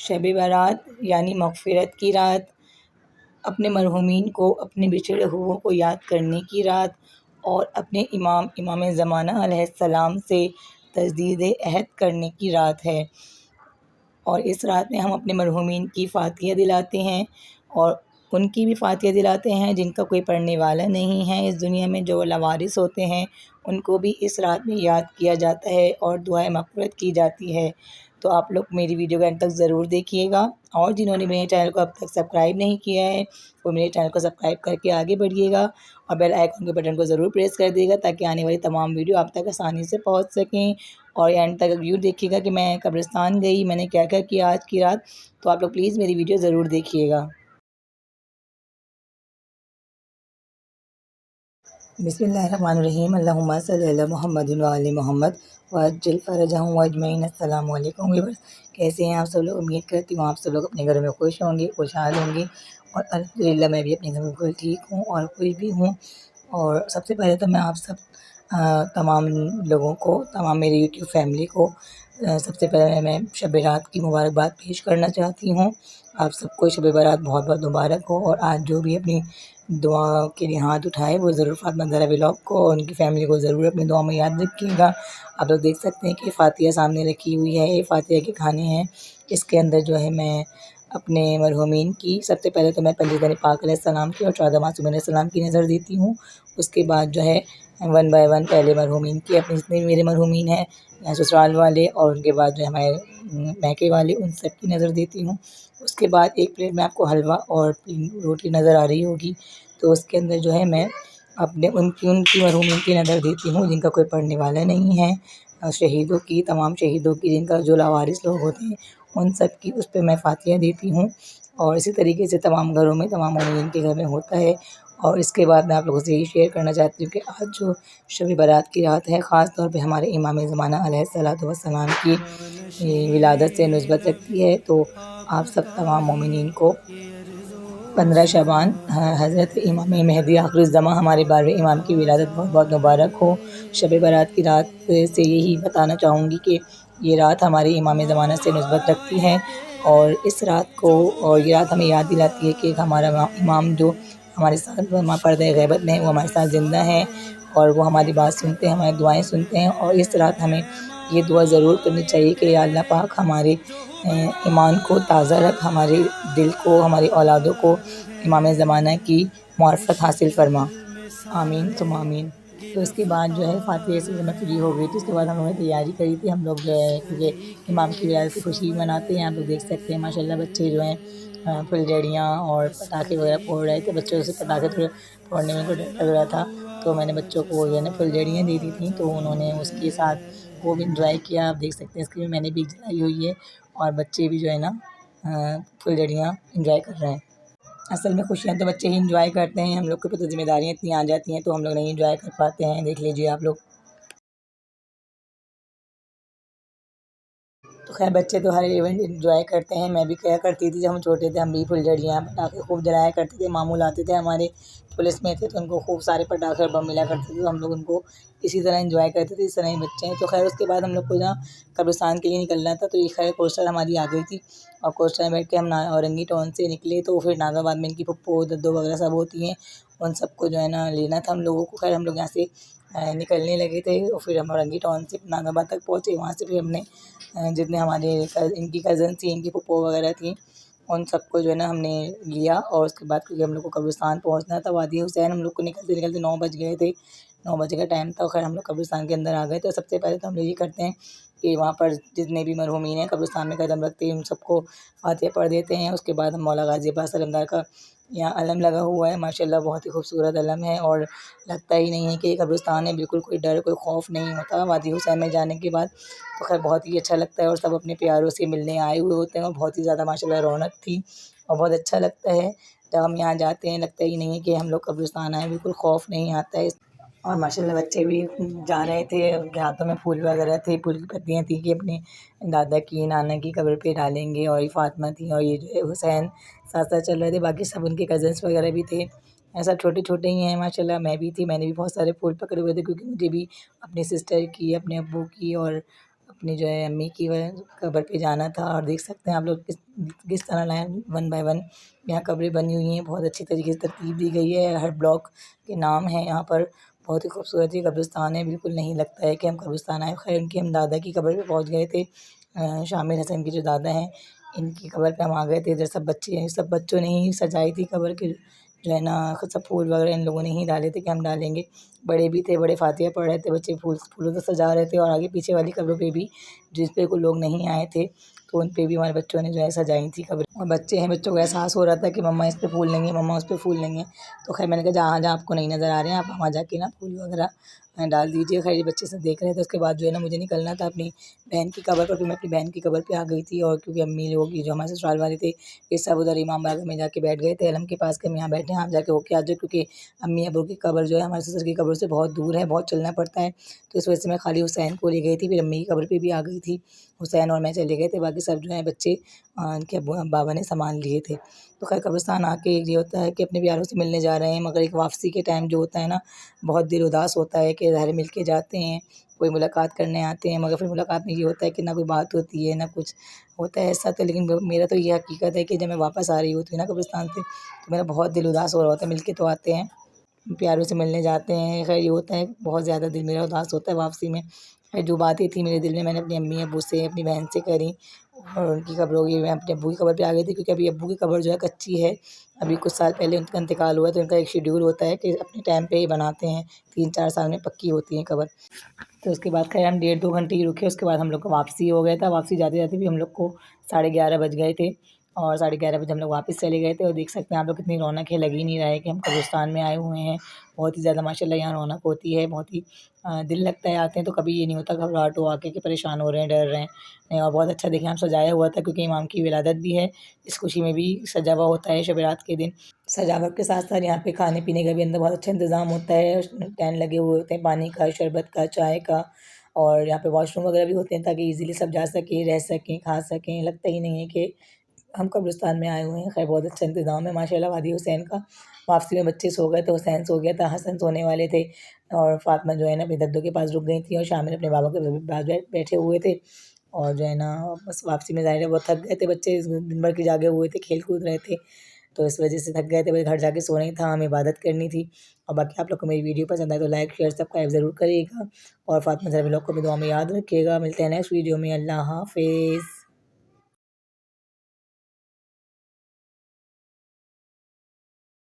शब बारात यानी मग़फ़िरत की रात, अपने मरहूमीन को, अपने बिछड़े हुओं को याद करने की रात और अपने इमाम ज़माना अलैहिस्सलाम से तजदीद अहद करने की रात है। और इस रात में हम अपने मरहूमीन की फ़ातिहा दिलाते हैं और उनकी भी फ़ातिहा दिलाते हैं जिनका कोई पढ़ने वाला नहीं है इस दुनिया में, जो लावारिस होते हैं उनको भी इस रात में याद किया जाता है और दुआए मग़फ़िरत की जाती है। तो आप लोग मेरी वीडियो को अंत तक ज़रूर देखिएगा और जिन्होंने मेरे चैनल को अब तक सब्सक्राइब नहीं किया है वो मेरे चैनल को सब्सक्राइब करके आगे बढ़िएगा और बेल आइकन के बटन को ज़रूर प्रेस कर दिएगा ताकि आने वाली तमाम वीडियो आप तक आसानी से पहुंच सकें। और एंड तक व्यू देखिएगा कि मैं कब्रिस्तान गई, मैंने क्या क्या किया आज की रात। तो आप लोग प्लीज़ मेरी वीडियो ज़रूर देखिएगा। बिस्मिल्लाहिर्रहमानिर्रहीम। अल्लाहुम्मा सल्लि अला मुहम्मदिन व आलि मुहम्मद वअज्जिल फ़रजहुम अजमईन। अस्सलामु अलैकुम व्यूअर्स, कैसे हैं आप सब लोग? उम्मीद करती हूँ आप सब लोग अपने घरों में खुश होंगे, खुशहाल होंगे और अल्हम्दुलिल्लाह मैं भी अपने घर में बिल्कुल ठीक हूँ और खुश भी हूँ। और सबसे पहले तो मैं आप सब तमाम लोगों को, तमाम मेरी यूट्यूब फैमिली को सबसे पहले मैं शब बारात की मुबारकबाद पेश करना चाहती हूँ। आप सबको शब बारात बहुत बहुत मुबारक हो और आज जो भी अपनी दुआ के लिए हाथ उठाए वो ज़रूर फ़ातिमा ज़हरा व्लॉग को और उनकी फ़ैमिली को ज़रूर अपनी दुआ में याद रखिएगा। आप लोग देख सकते हैं कि फ़ातिहा सामने रखी हुई है, ये फ़ातिहा के खाने हैं। इसके अंदर जो है मैं अपने मरहूमीन की, सबसे पहले तो मैं पंजतन पाक अलैहिस्सलाम की और 14 मासूमीन अलैहिस्सलाम की नज़र देती हूँ। उसके बाद जो है वन बाय वन पहले मरहूमीन की, अपने जितने भी मेरे मरहूमीन हैं ससुराल वाले और उनके बाद जो हमारे मैके वाले, उन सब की नज़र देती हूँ। उसके बाद एक प्लेट में आपको हलवा और रोटी नज़र आ रही होगी, तो उसके अंदर जो है मैं अपने उनकी उनकी मरहूमीन की नज़र देती हूँ जिनका कोई पढ़ने वाला नहीं है। शहीदों की, तमाम शहीदों की, जिनका जो लावारिस लोग होते हैं उन सब की उस पे मैं फ़ातिहा देती हूँ। और इसी तरीके से तमाम घरों में, तमाम मोमिनीन के घर में होता है। और इसके बाद मैं आप लोगों से यही शेयर करना चाहती हूँ कि आज जो शब बारात की रात है, ख़ास तौर पे हमारे इमाम ज़माना अलैहिस्सलातु वस्सलाम की विलादत से निस्बत रखती है। तो आप सब तमाम मोमिनीन को 15 शबान हज़रत इमाम मेहदी आखिरुज़्ज़मा हमारे 12वें इमाम की विलादत बहुत बहुत मुबारक हो। शब बारात की रात से यही बताना चाहूँगी कि ये रात हमारे इमाम ज़माना से निस्बत रखती है और इस रात को, और ये रात हमें याद दिलाती है कि हमारा इमाम जो हमारे साथ पर्दे ग़ैबत में है वो हमारे साथ ज़िंदा है और वो हमारी बात सुनते हैं, हमारी दुआएँ सुनते हैं। और इस रात हमें ये दुआ ज़रूर करनी चाहिए कि या अल्लाह पाक हमारे ईमान को ताज़ा रख, हमारे दिल को, हमारी औलादों को इमाम ज़माना की मार्फत हासिल फरमा। आमीन सुम्मा आमीन। तो इसके बाद जो है फ़ातिहा से जब मैं फ्री हो गई तो उसके बाद हम लोगों ने तैयारी करी थी। हम लोग जो है क्योंकि इमाम की विलादत की खुशी मनाते हैं, आप लोग देख सकते हैं माशाल्लाह बच्चे जो हैं फुलझड़ियाँ और पटाखे वगैरह फोड़ रहे थे। बच्चों से पटाखे थोड़े फोड़ने में उनको डर लग रहा था, तो मैंने बच्चों को जो है ना फुलझड़ियाँ दे दी थी, तो उन्होंने उसके साथ वो भी एन्जॉय किया। आप देख सकते हैं स्क्रीन में मैंने भी जलाई हुई है और बच्चे भी जो है ना फुलझड़ियाँ एन्जॉय कर रहे हैं। असल में खुशियाँ तो बच्चे ही एन्जॉय करते हैं, हम लोग के ऊपर तो ज़िम्मेदारियाँ इतनी आ जाती हैं तो हम लोग नहीं एन्जॉय कर पाते हैं। देख लीजिए आप लोग। तो खैर बच्चे तो हर इवेंट एन्जॉय करते हैं, मैं भी किया करती थी जब हम छोटे थे। हम भी फुलझड़ियाँ, पटाखे खूब जलाया करते थे। मामू लाते थे हमारे, पुलिस में थे तो उनको खूब सारे पटाखे और बम मिला करते थे, तो हम लोग उनको इसी तरह एन्जॉय करते थे, इस तरह ही बच्चे हैं। तो खैर उसके बाद हम लोग को ना कब्रिस्तान के लिए निकलना था, तो ये खैर कोस्टर हमारी आ गई थी और कोस्टर में बैठ के हम औरंगी टाउन से निकले। तो फिर नाज़ाबाद में इनकी फुप्पो, दद्दो वगैरह सब होती हैं, उन सबको जो है ना लेना था हम लोगों को। खैर हम लोग यहाँ से निकलने लगे थे और फिर हम औरंगी टाउन से नाज़ाबाद तक पहुँचे। वहाँ से फिर हमने जितने हमारे इनकी कज़न थी, इनकी फुप्पो वगैरह थी, उन सबको जो है ना हमने लिया। और उसके बाद क्योंकि हम लोग को कब्रिस्तान पहुँचना था वादी हुसैन, हम लोग को निकलते-निकलते 9 बज गए थे। 9 बजे का टाइम था और खैर हम लोग कब्रिस्तान के अंदर आ गए। तो सबसे पहले तो हम लोग ये करते हैं कि वहाँ पर जितने भी मरहूमीन हैं कब्रिस्तान में कदम रखते हैं, उन सबको फ़ातिहा पढ़ देते हैं। उसके बाद हम मौला गाज़ी अब्बास अलमदार का यहाँ अलम लगा हुआ है, माशाल्लाह बहुत ही खूबसूरत अलम है और लगता ही नहीं है कि ये कब्रिस्तान है। बिल्कुल कोई डर, कोई खौफ़ नहीं होता वादी हुसैन में जाने के बाद। तो खैर बहुत ही अच्छा लगता है और सब अपने प्यारों से मिलने आए हुए होते हैं और बहुत ही ज़्यादा माशाल्लाह रौनक थी और बहुत अच्छा लगता है जब हम यहाँ जाते हैं। लगता ही नहीं है कि हम लोग कब्रिस्तान आए, बिल्कुल खौफ़ नहीं आता है। और माशाल्लाह बच्चे भी जा रहे थे, उनके हाथों में फूल वगैरह थे, फूल की पत्तियाँ थी कि अपने दादा की, नाना की कब्र पे डालेंगे। और ये फ़ातिमा थी और ये जो है हुसैन साथ-साथ चल रहे थे, बाकी सब उनके कज़न्स वगैरह भी थे। सब छोटे-छोटे ही हैं माशाल्लाह। मैं भी थी, मैंने भी बहुत सारे फूल पकड़े हुए थे क्योंकि मुझे भी अपनी सिस्टर की, अपने अब्बू की और अपनी जो है अम्मी की कब्र पे जाना था। और देख सकते हैं आप लोग किस तरह लाइन वन बाय वन यहाँ कब्रें बनी हुई हैं। बहुत अच्छी तरीके से तरतीब दी गई है। हर ब्लॉक के नाम हैं यहाँ पर। बहुत ही खूबसूरत ये कब्रिस्तान है। बिल्कुल नहीं लगता है कि हम कब्रिस्तान आए। खैर उनके हम दादा की कब्र पे पहुँच गए थे। शामिर हसन के जो दादा हैं इनकी कब्र पे हम आ गए थे। इधर सब बच्चे हैं, सब बच्चों ने ही सजाई थी कब्र के जो है ना, सब फूल वगैरह इन लोगों ने ही डाले थे कि हम डालेंगे। बड़े भी थे, बड़े फातिहा पढ़ रहे थे, बच्चे फूलों से सजा रहे थे। और आगे पीछे वाली कब्रों पे भी जिस पे कोई लोग नहीं आए थे तो उन पे भी हमारे बच्चों ने जो है सजाई थी कब्रें। और बच्चे हैं, बच्चों को एहसास हो रहा था कि मम्मा इस पे फूल नहीं है, मम्मा उस पे फूल नहीं है। तो खैर मैंने कहा जहाँ जहाँ आपको नहीं नज़र आ रहे हैं आप वहाँ जाके ना फूल वगैरह डाल दीजिए। खैर ये बच्चे सब देख रहे थे। उसके बाद जो है ना मुझे निकलना था अपनी बहन की कब्र पर। फिर मैं अपनी बहन की कब्र पे आ गई थी। और क्योंकि अम्मी लोग ये जो हमारे ससुराल वाले थे ये सब उधर इमाम बाड़ा में जाके बैठ गए थे अलम के पास कि हम यहाँ बैठे हैं, आप जाके होके आ जाओ। क्योंकि अम्मी अबू की कब्र जो है हमारे ससुर की कब्र से बहुत दूर है, बहुत चलना पड़ता है। तो इस वजह से मैं खाली हुसैन को ले गई थी। फिर अम्मी की कब्र पे भी आ गई थी। हुसैन और मैं चले गए थे, बाकी सब जो है बच्चे इनके बाबा ने संभाल लिए थे। तो खैर कब्रिस्तान आके ये होता है कि अपने प्यारों से मिलने जा रहे हैं। मगर एक वापसी के टाइम जो होता है ना, बहुत दिल उदास होता है कि ज़ाहिर मिल के जाते हैं, कोई मुलाकात करने आते हैं, मगर फिर मुलाकात में ये होता है कि ना कोई बात होती है ना कुछ होता है ऐसा। तो लेकिन मेरा तो ये हकीकत है कि जब मैं वापस आ रही होती हूँ ना कब्रिस्तान से तो मेरा बहुत दिल उदास हो रहा होता है। मिल के तो आते हैं, प्यारों से मिलने जाते हैं। खैर ये होता है बहुत ज़्यादा दिल मेरा उदास होता है वापसी में। खैर जो बातें थी मेरे दिल में मैंने अपनी अम्मी अब्बू से, अपनी बहन से करी। और उनकी कब्रों की मैं अपने अब्बू की कब्र पे आ गई थी क्योंकि अभी अब्बू की कब्र जो है कच्ची है। अभी कुछ साल पहले उनका इंतकाल हुआ तो उनका एक शेड्यूल होता है कि अपने टाइम पे ही बनाते हैं, 3-4 साल में पक्की होती है कब्र। तो उसके बाद खैर हम 1.5-2 घंटे ही रुके। उसके बाद हम लोग का वापसी हो गया था। वापसी जाते-जाते भी हम लोग को 11:30 बज गए थे। और 11:30 बजे हम लोग वापस चले गए थे। और देख सकते हैं आप लोग कितनी रौनक है, लग ही नहीं रहा है कि हम कब्रिस्तान में आए हुए हैं। बहुत ही ज़्यादा माशाल्लाह यहाँ रौनक होती है, बहुत ही दिल लगता है आते हैं तो कभी ये नहीं होता घबराहट हो आके कि परेशान हो रहे हैं, डर रहे हैं। और बहुत अच्छा देखिए यहाँ सजाया हुआ था क्योंकि इमाम की विलादत भी है। इस खुशी में भी सजा हुआ होता है शब रात के दिन। सजावट के साथ-साथ यहाँ पे खाने-पीने का भी अंदर बहुत अच्छा इंतज़ाम होता है। टेंट लगे हुए होते हैं पानी का, शरबत का, चाय का। और यहाँ पे वॉशरूम वगैरह भी होते हैं ताकि ईज़िली सब जा सकें, रह सकें, खा सकें। लगता ही नहीं है कि हम कब्रिस्तान में आए हुए हैं। खैर बहुत अच्छा इंतज़ाम है माशाल्लाह वादी हुसैन का। वापसी में बच्चे सो गए तो हुसैन सो गया था, हसन सोने वाले थे। और फ़ातिमा जो है ना अपने दद्दू के पास रुक गई थी और शामिर अपने बाबा के पास बैठे हुए थे। और जो है ना बस वापसी में ज़ाहिर है बहुत थक गए थे बच्चे, दिन भर के जागे हुए थे, खेल कूद रहे थे। तो इस वजह से थक गए थे, बस घर जाके सोना ही था, हमें इबादत करनी थी। और बाकी आप लोग को मेरी वीडियो पसंद आए तो लाइक, शेयर, सब्सक्राइब ज़रूर करिएगा। और फ़ातिमा ज़हरा व्लॉग को भी दुआ में याद रखिएगा। मिलते हैं नेक्स्ट वीडियो में। अल्लाह हाफ़िज़।